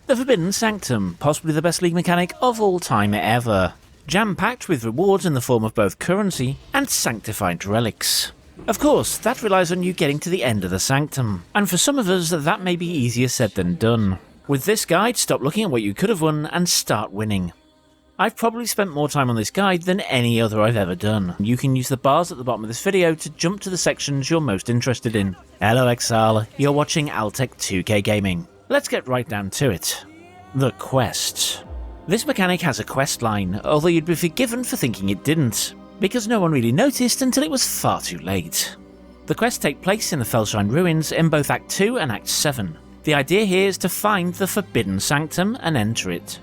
The Forbidden Sanctum, possibly the best league mechanic of all time ever. Jam-packed with rewards in the form of both currency and Sanctified Relics. Of course, that relies on you getting to the end of the Sanctum, and for some of us that may be easier said than done. With this guide, stop looking at what you could have won and start winning. I've probably spent more time on this guide than any other I've ever done. You can use the bars at the bottom of this video to jump to the sections you're most interested in. Hello Exile, you're watching Altec 2K Gaming. Let's get right down to it. The Quest. This mechanic has a quest line, although you'd be forgiven for thinking it didn't, because no one really noticed until it was far too late. The quests take place in the Fellshine Ruins in both Act 2 and Act 7. The idea here is to find the Forbidden Sanctum and enter it.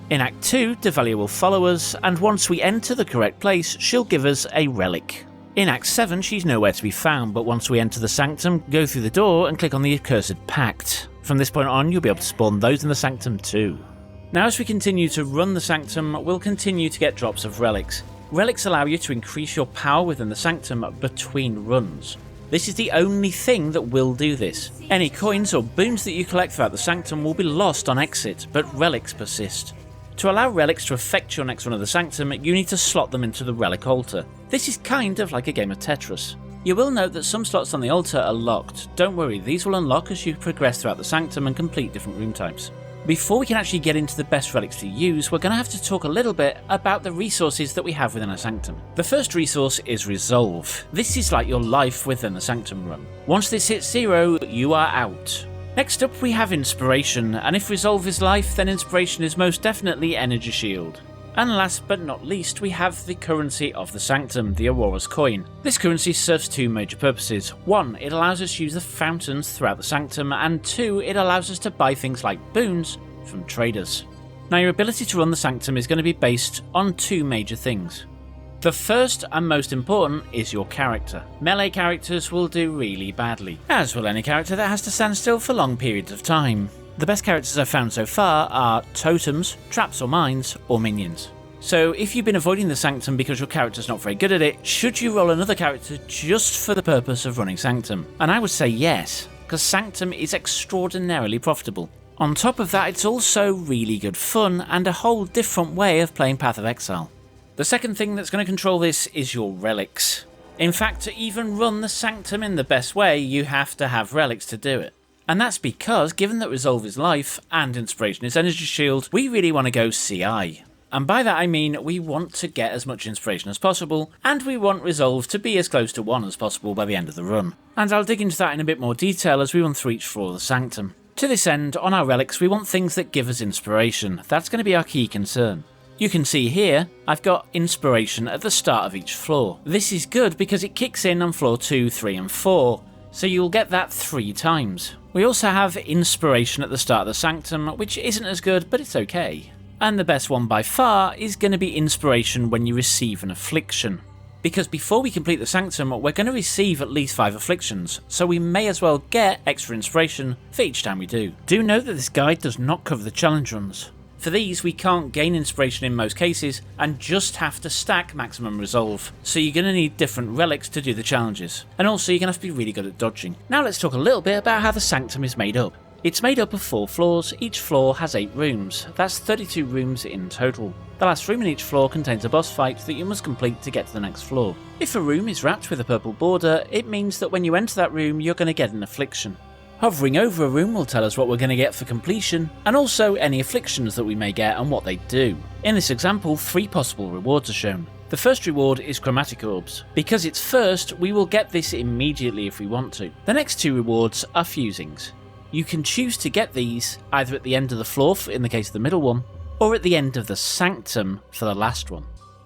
In Act 2, Devalia will follow us, and once we enter the correct place, she'll give us a relic. In Act 7, she's nowhere to be found, but once we enter the Sanctum, go through the door and click on the Accursed Pact. From this point on, you'll be able to spawn those in the Sanctum too. Now as we continue to run the Sanctum, we'll continue to get drops of relics. Relics allow you to increase your power within the Sanctum between runs. This is the only thing that will do this. Any coins or boons that you collect throughout the Sanctum will be lost on exit, but relics persist. To allow relics to affect your next run of the Sanctum, you need to slot them into the Relic Altar. This is kind of like a game of Tetris. You will note that some slots on the altar are locked. Don't worry, these will unlock as you progress throughout the Sanctum and complete different room types. Before we can actually get into the best relics to use, we're going to have to talk a little bit about the resources that we have within a Sanctum. The first resource is Resolve. This is like your life within the Sanctum run. Once this hits 0, you are out. Next up we have Inspiration, and if Resolve is life, then Inspiration is most definitely Energy Shield. And last but not least, we have the currency of the Sanctum, the Aurora's Coin. This currency serves two major purposes. One, it allows us to use the fountains throughout the Sanctum, and two, it allows us to buy things like boons from traders. Now your ability to run the Sanctum is going to be based on two major things. The first and most important is your character. Melee characters will do really badly, as will any character that has to stand still for long periods of time. The best characters I've found so far are totems, traps or mines, or minions. So if you've been avoiding the Sanctum because your character's not very good at it, should you roll another character just for the purpose of running Sanctum? And I would say yes, because Sanctum is extraordinarily profitable. On top of that, it's also really good fun and a whole different way of playing Path of Exile. The second thing that's going to control this is your relics. In fact, to even run the Sanctum in the best way, you have to have relics to do it. And that's because, given that Resolve is life and Inspiration is Energy Shield, we really want to go CI. And by that I mean we want to get as much Inspiration as possible, and we want Resolve to be as close to 1 as possible by the end of the run. And I'll dig into that in a bit more detail as we run through each floor of the Sanctum. To this end, on our relics we want things that give us Inspiration. That's going to be our key concern. You can see here, I've got Inspiration at the start of each floor. This is good because it kicks in on floor 2, 3 and 4, so you'll get that 3 times. We also have Inspiration at the start of the Sanctum, which isn't as good, but it's okay. And the best one by far is going to be Inspiration when you receive an affliction. Because before we complete the Sanctum, we're going to receive at least 5 afflictions, so we may as well get extra Inspiration for each time we do. Do note that this guide does not cover the challenge runs. For these, we can't gain Inspiration in most cases, and just have to stack maximum Resolve, so you're going to need different relics to do the challenges. And also, you're going to have to be really good at dodging. Now let's talk a little bit about how the Sanctum is made up. It's made up of 4 floors, each floor has 8 rooms, that's 32 rooms in total. The last room in each floor contains a boss fight that you must complete to get to the next floor. If a room is wrapped with a purple border, it means that when you enter that room, you're going to get an affliction. Hovering over a room will tell us what we're going to get for completion, and also any afflictions that we may get and what they do. In this example, 3 possible rewards are shown. The first reward is Chromatic Orbs. Because it's first, we will get this immediately if we want to. The next 2 rewards are Fusings. You can choose to get these either at the end of the floor, in the case of the middle one, or at the end of the Sanctum for the last one.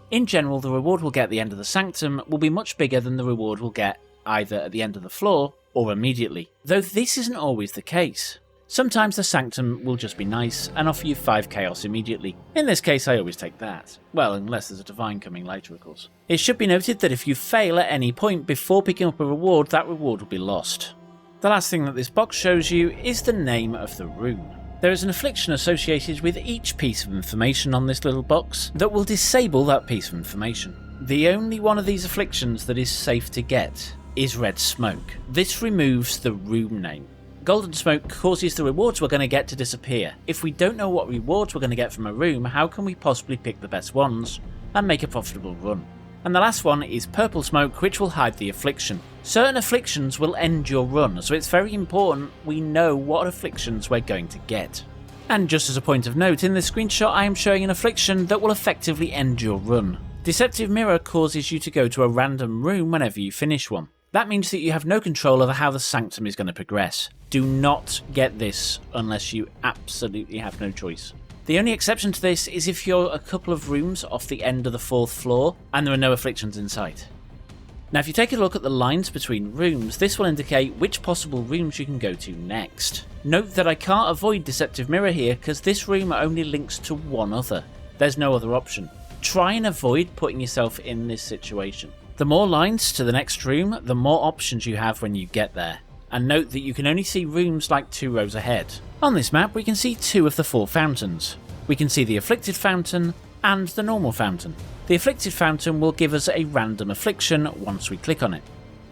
In general, the reward we'll get at the end of the Sanctum will be much bigger than the reward we'll get either at the end of the floor or immediately, though this isn't always the case. Sometimes the Sanctum will just be nice and offer you 5 chaos immediately. In this case I always take that. Well, unless there's a divine coming later of course. It should be noted that if you fail at any point before picking up a reward, that reward will be lost. The last thing that this box shows you is the name of the room. There is an affliction associated with each piece of information on this little box that will disable that piece of information. The only one of these afflictions that is safe to get is Red Smoke. This removes the room name. Golden smoke causes the rewards we're going to get to disappear. If we don't know what rewards we're going to get from a room, how can we possibly pick the best ones and make a profitable run? And the last one is purple smoke, which will hide the affliction. Certain afflictions will end your run, so it's very important we know what afflictions we're going to get. And just as a point of note, in this screenshot I am showing an affliction that will effectively end your run. Deceptive Mirror causes you to go to a random room whenever you finish one. That means that you have no control over how the Sanctum is going to progress. Do not get this unless you absolutely have no choice. The only exception to this is if you're a couple of rooms off the end of the 4th floor and there are no afflictions in sight. Now if you take a look at the lines between rooms, this will indicate which possible rooms you can go to next. Note that I can't avoid Deceptive Mirror here because this room only links to one other. There's no other option. Try and avoid putting yourself in this situation. The more lines to the next room, the more options you have when you get there. And note that you can only see rooms like 2 rows ahead. On this map we can see 2 of the 4 fountains. We can see the Afflicted Fountain and the normal fountain. The Afflicted Fountain will give us a random affliction once we click on it.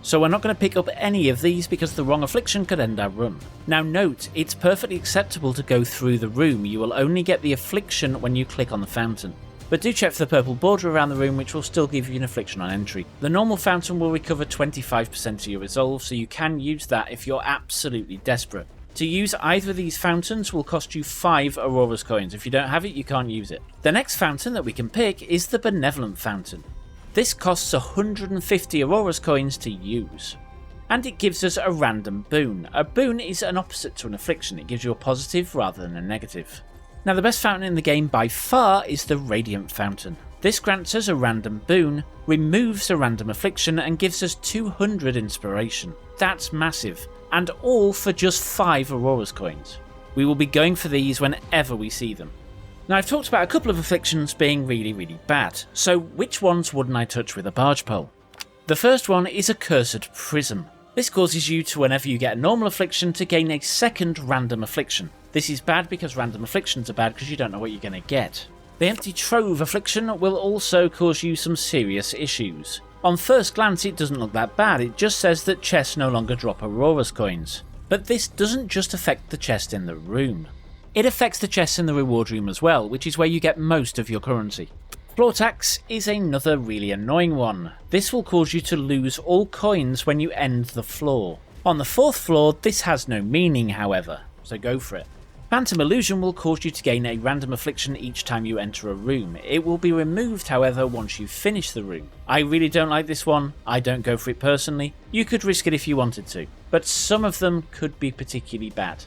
So we're not going to pick up any of these because the wrong affliction could end our run. Now note, it's perfectly acceptable to go through the room, you will only get the affliction when you click on the fountain. But do check for the purple border around the room, which will still give you an affliction on entry. The normal fountain will recover 25% of your resolve, so you can use that if you're absolutely desperate. To use either of these fountains will cost you 5 Aurora's coins. If you don't have it, you can't use it. The next fountain that we can pick is the Benevolent Fountain. This costs 150 Aurora's coins to use. And it gives us a random boon. A boon is an opposite to an affliction, it gives you a positive rather than a negative. Now the best fountain in the game by far is the Radiant Fountain. This grants us a random boon, removes a random affliction and gives us 200 inspiration. That's massive, and all for just 5 Aurora's coins. We will be going for these whenever we see them. Now I've talked about a couple of afflictions being really bad, so which ones wouldn't I touch with a barge pole? The first one is Accursed Prism. This causes you to, whenever you get a normal affliction, to gain a second random affliction. This is bad because random afflictions are bad because you don't know what you're going to get. The Empty Trove affliction will also cause you some serious issues. On first glance it doesn't look that bad, it just says that chests no longer drop Aurora's coins. But this doesn't just affect the chest in the room. It affects the chests in the reward room as well, which is where you get most of your currency. Floor tax is another really annoying one. This will cause you to lose all coins when you end the floor. On the 4th floor this has no meaning however, so go for it. Phantom Illusion will cause you to gain a random affliction each time you enter a room. It will be removed however once you finish the room. I really don't like this one, I don't go for it personally. You could risk it if you wanted to, but some of them could be particularly bad.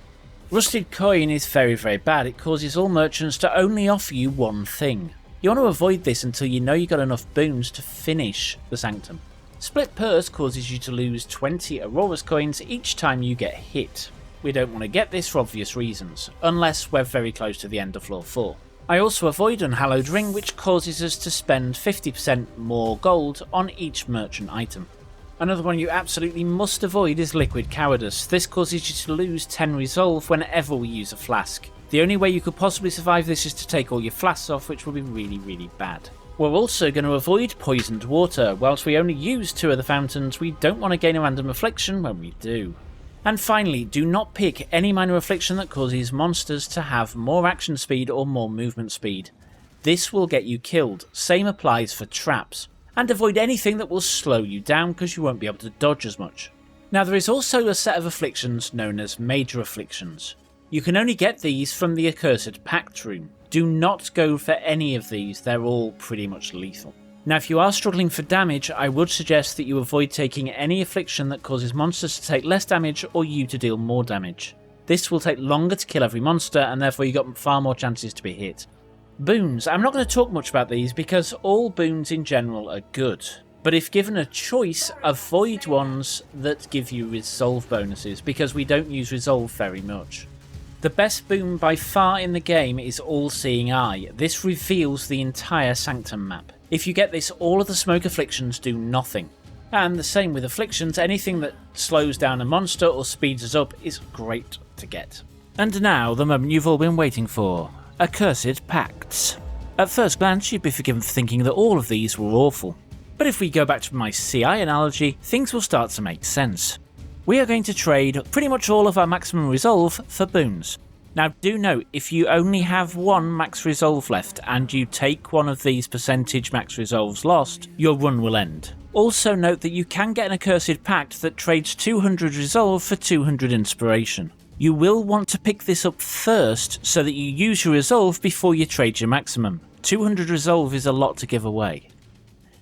Rusted Coin is very bad, it causes all merchants to only offer you one thing. You want to avoid this until you know you got enough boons to finish the Sanctum. Split Purse causes you to lose 20 Aurora's coins each time you get hit. We don't want to get this for obvious reasons, unless we're very close to the end of floor 4. I also avoid Unhallowed Ring, which causes us to spend 50% more gold on each merchant item. Another one you absolutely must avoid is Liquid Cowardice. This causes you to lose 10 resolve whenever we use a flask. The only way you could possibly survive this is to take all your flasks off, which will be really bad. We're also going to avoid Poisoned Water. Whilst we only use 2 of the fountains, we don't want to gain a random affliction when we do. And finally, do not pick any minor affliction that causes monsters to have more action speed or more movement speed. This will get you killed, same applies for traps. And avoid anything that will slow you down because you won't be able to dodge as much. Now there is also a set of afflictions known as Major Afflictions. You can only get these from the Accursed Pact room. Do not go for any of these, they're all pretty much lethal. Now if you are struggling for damage, I would suggest that you avoid taking any affliction that causes monsters to take less damage or you to deal more damage. This will take longer to kill every monster and therefore you got far more chances to be hit. Boons. I'm not going to talk much about these because all boons in general are good. But if given a choice, avoid ones that give you resolve bonuses because we don't use resolve very much. The best boon by far in the game is All Seeing Eye. This reveals the entire Sanctum map. If you get this, all of the smoke afflictions do nothing. And the same with afflictions, anything that slows down a monster or speeds us up is great to get. And now the moment you've all been waiting for. Accursed Pacts. At first glance you'd be forgiven for thinking that all of these were awful. But if we go back to my CI analogy, things will start to make sense. we are going to trade pretty much all of our maximum resolve for boons. Now do note, if you only have one max resolve left and you take one of these percentage max resolves lost, your run will end. Also note that you can get an Accursed Pact that trades 200 resolve for 200 inspiration. You will want to pick this up first so that you use your resolve before you trade your maximum. 200 resolve is a lot to give away.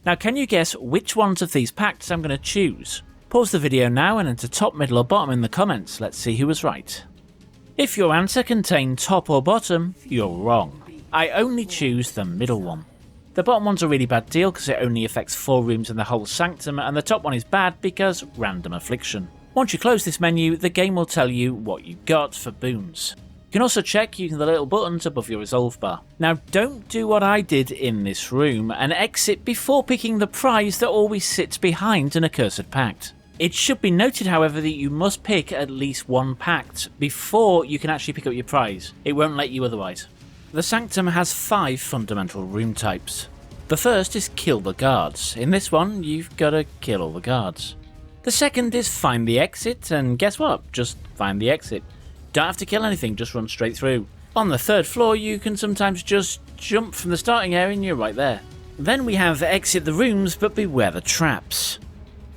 Now can you guess which ones of these pacts I'm going to choose? Pause the video now and enter top, middle or bottom in the comments. Let's see who was right. If your answer contained top or bottom, you're wrong. I only choose the middle one. The bottom one's a really bad deal because it only affects 4 rooms in the whole Sanctum, and the top one is bad because random affliction. Once you close this menu, the game will tell you what you got for boons. You can also check using the little buttons above your resolve bar. Now don't do what I did in this room and exit before picking the prize that always sits behind an Accursed Pact. It should be noted, however, that you must pick at least one pact before you can actually pick up your prize. It won't let you otherwise. The Sanctum has 5 fundamental room types. The first is kill the guards. In this one, you've got to kill all the guards. The second is find the exit, and guess what? Just find the exit. Don't have to kill anything, just run straight through. On the 3rd floor, you can sometimes just jump from the starting area and you're right there. Then we have exit the rooms, but beware the traps.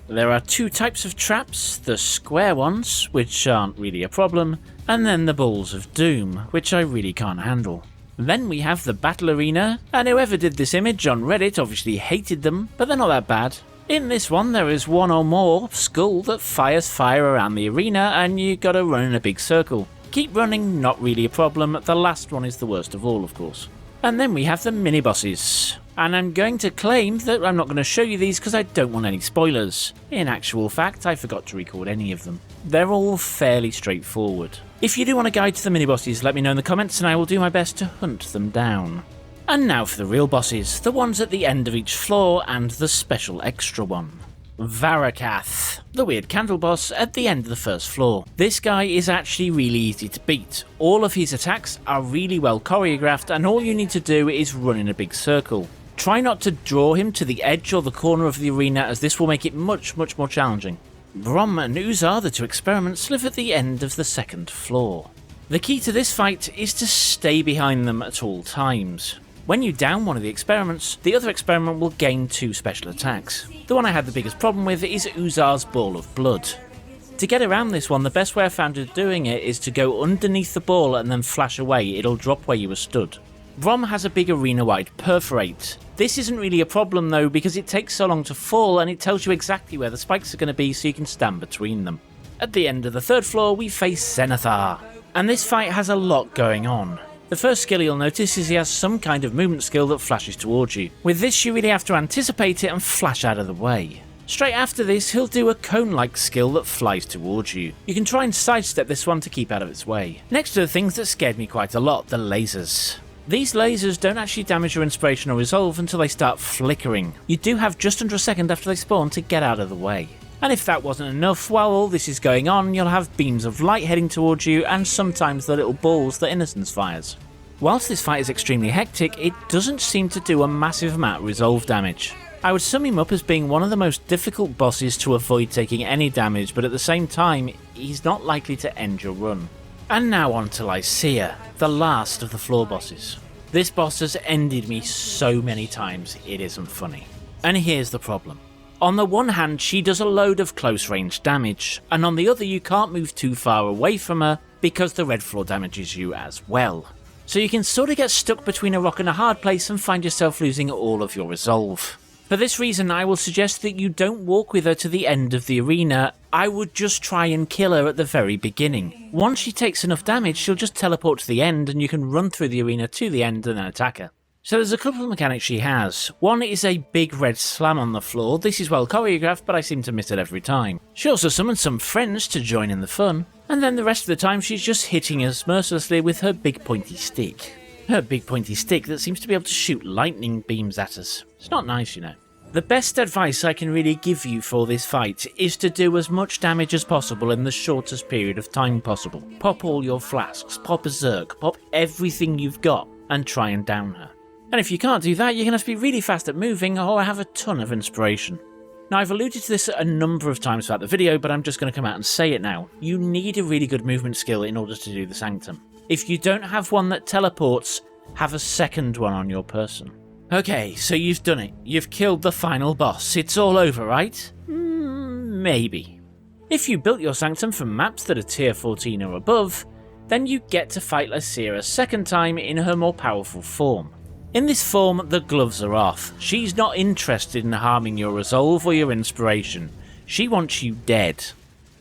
There are 2 types of traps, the square ones, which aren't really a problem, and then the balls of doom, which I really can't handle. Then we have the battle arena, and whoever did this image on Reddit obviously hated them, but they're not that bad. In this one there is 1 or more skull that fires fire around the arena and you gotta run in a big circle. Keep running, not really a problem, the last one is the worst of all of course. And then we have the mini bosses. And I'm going to claim that I'm not going to show you these because I don't want any spoilers. In actual fact, I forgot to record any of them. They're all fairly straightforward. If you do want a guide to the mini-bosses, let me know in the comments and I will do my best to hunt them down. And now for the real bosses, the ones at the end of each floor and the special extra one. Varakath, the weird candle boss at the end of the 1st floor. This guy is actually really easy to beat. All of his attacks are really well choreographed and all you need to do is run in a big circle. Try not to draw him to the edge or the corner of the arena as this will make it much more challenging. Brom and Uzar, the 2 experiments, live at the end of the 2nd floor. The key to this fight is to stay behind them at all times. When you down one of the experiments, the other experiment will gain 2 special attacks. The one I had the biggest problem with is Uzar's Ball of Blood. To get around this one, the best way I found of doing it is to go underneath the ball and then flash away. It'll drop where you were stood. Brom has a big arena-wide perforate. This isn't really a problem though because it takes so long to fall and it tells you exactly where the spikes are going to be so you can stand between them. At the end of the 3rd floor we face Zenithar, and this fight has a lot going on. The first skill you'll notice is he has some kind of movement skill that flashes towards you. With this you really have to anticipate it and flash out of the way. Straight after this he'll do a cone-like skill that flies towards you. You can try and sidestep this one to keep out of its way. Next to the things that scared me quite a lot, the lasers. These lasers don't actually damage your inspiration or resolve until they start flickering. You do have just under a second after they spawn to get out of the way. And if that wasn't enough, while all this is going on, you'll have beams of light heading towards you and sometimes the little balls that Innocence fires. Whilst this fight is extremely hectic, it doesn't seem to do a massive amount of resolve damage. I would sum him up as being one of the most difficult bosses to avoid taking any damage, but at the same time, he's not likely to end your run. And now on to Lycia, the last of the floor bosses. This boss has ended me so many times, it isn't funny. And here's the problem. On the one hand, she does a load of close range damage, and on the other you can't move too far away from her because the red floor damages you as well. So you can sort of get stuck between a rock and a hard place and find yourself losing all of your resolve. For this reason, I will suggest that you don't walk with her to the end of the arena. I would just try and kill her at the very beginning. Once she takes enough damage, she'll just teleport to the end and you can run through the arena to the end and then attack her. So there's a couple of mechanics she has. One is a big red slam on the floor. This is well choreographed, but I seem to miss it every time. She also summons some friends to join in the fun. And then the rest of the time she's just hitting us mercilessly with her big pointy stick. Her big pointy stick that seems to be able to shoot lightning beams at us. It's not nice, you know. The best advice I can really give you for this fight is to do as much damage as possible in the shortest period of time possible. Pop all your flasks, pop a Zerg, pop everything you've got, and try and down her. And if you can't do that, you're going to have to be really fast at moving or have a ton of inspiration. Now, I've alluded to this a number of times throughout the video, but I'm just going to come out and say it now. You need a really good movement skill in order to do the Sanctum. If you don't have one that teleports, have a second one on your person. Okay, so you've done it. You've killed the final boss. It's all over, right? Maybe. If you built your Sanctum from maps that are tier 14 or above, then you get to fight Lycia a second time in her more powerful form. In this form, the gloves are off. She's not interested in harming your resolve or your inspiration. She wants you dead.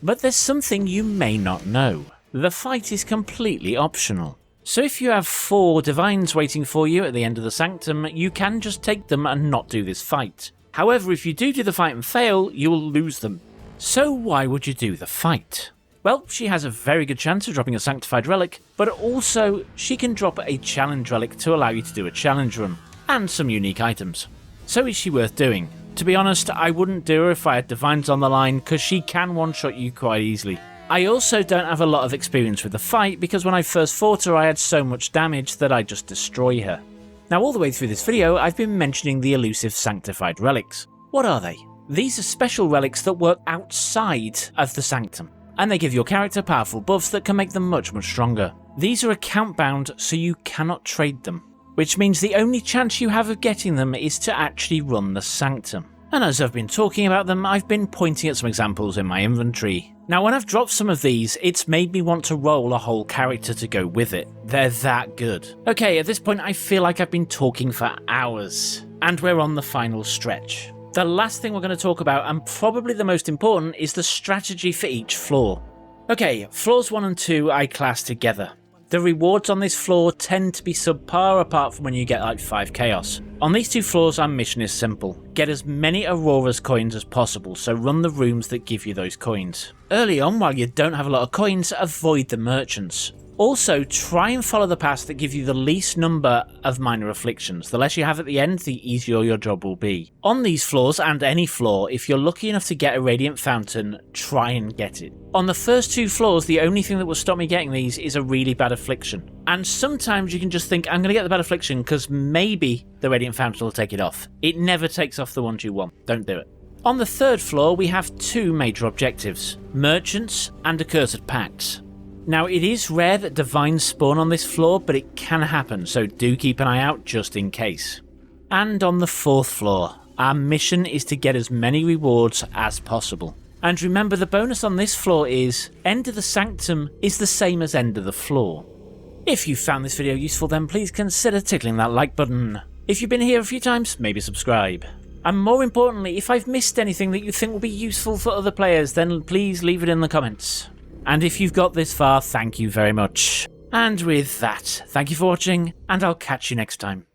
But there's something you may not know. The fight is completely optional. So if you have 4 divines waiting for you at the end of the Sanctum, you can just take them and not do this fight. However, if you do the fight and fail, you will lose them. So why would you do the fight? Well, she has a very good chance of dropping a Sanctified Relic, but also she can drop a Challenge Relic to allow you to do a challenge run, and some unique items. So is she worth doing? To be honest, I wouldn't do her if I had Divines on the line, because she can one-shot you quite easily. I also don't have a lot of experience with the fight, because when I first fought her I had so much damage that I'd just destroy her. Now all the way through this video I've been mentioning the elusive Sanctified Relics. What are they? These are special relics that work outside of the Sanctum, and they give your character powerful buffs that can make them much stronger. These are account bound, so you cannot trade them, which means the only chance you have of getting them is to actually run the Sanctum. And as I've been talking about them, I've been pointing at some examples in my inventory. Now when I've dropped some of these, it's made me want to roll a whole character to go with it. They're that good. Okay, at this point I feel like I've been talking for hours, and we're on the final stretch. The last thing we're going to talk about, and probably the most important, is the strategy for each floor. Okay, floors 1 and 2 I class together. The rewards on this floor tend to be subpar apart from when you get like 5 chaos. On these 2 floors our mission is simple. Get as many Aurora's coins as possible, so run the rooms that give you those coins. Early on, while you don't have a lot of coins, avoid the merchants. Also, try and follow the paths that give you the least number of minor afflictions. The less you have at the end, the easier your job will be. On these floors, and any floor, if you're lucky enough to get a Radiant Fountain, try and get it. On the first 2 floors, the only thing that will stop me getting these is a really bad affliction. And sometimes you can just think, I'm going to get the bad affliction because maybe the Radiant Fountain will take it off. It never takes off the ones you want. Don't do it. On the 3rd floor, we have 2 major objectives: Merchants and Accursed Pacts. Now, it is rare that divines spawn on this floor, but it can happen, so do keep an eye out just in case. And on the 4th floor, our mission is to get as many rewards as possible. And remember, the bonus on this floor is end of the Sanctum is the same as end of the floor. If you found this video useful, then please consider tickling that like button. If you've been here a few times, maybe subscribe. And more importantly, if I've missed anything that you think will be useful for other players, then please leave it in the comments. And if you've got this far, thank you very much. And with that, thank you for watching, and I'll catch you next time.